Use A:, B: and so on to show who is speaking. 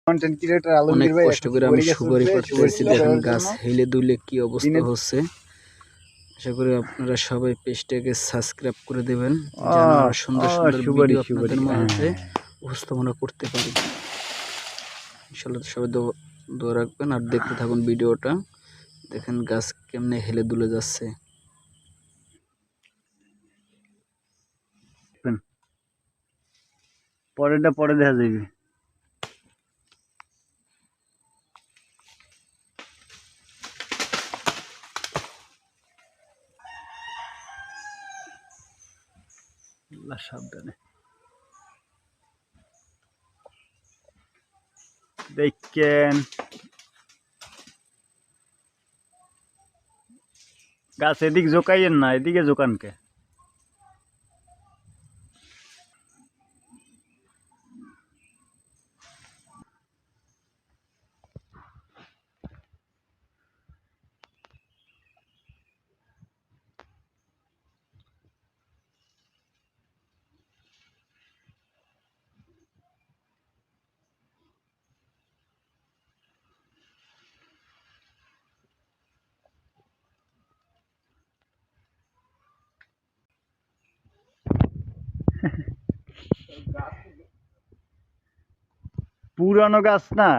A: Content creator
B: অনেক
A: আলমগীর ভাই
B: কষ্ট করে আমি সুপারি পাড়তেছি, দেখেন গাছ হেলে দুলে কি অবস্থা হচ্ছে। আশা করি আপনারা সবাই পেজটাকে সাবস্ক্রাইব করে দেবেন, যেন আরো সুন্দর সুন্দর ভিডিও আপনাদের মাঝে উপস্থাপনা করতে পারি। ইনশাআল্লাহ সবাই দোয়া রাখবেন আর দেখতে থাকুন ভিডিওটা। দেখেন গাছ কেমনে হেলে দুলে যাচ্ছে।
A: পরেরটা পরে দেখা যাবে। সাবধানে দেখেন গাছ এদিক জোকাইয়েন না, এদিকে জোকানকে। পুরানো গাছ না।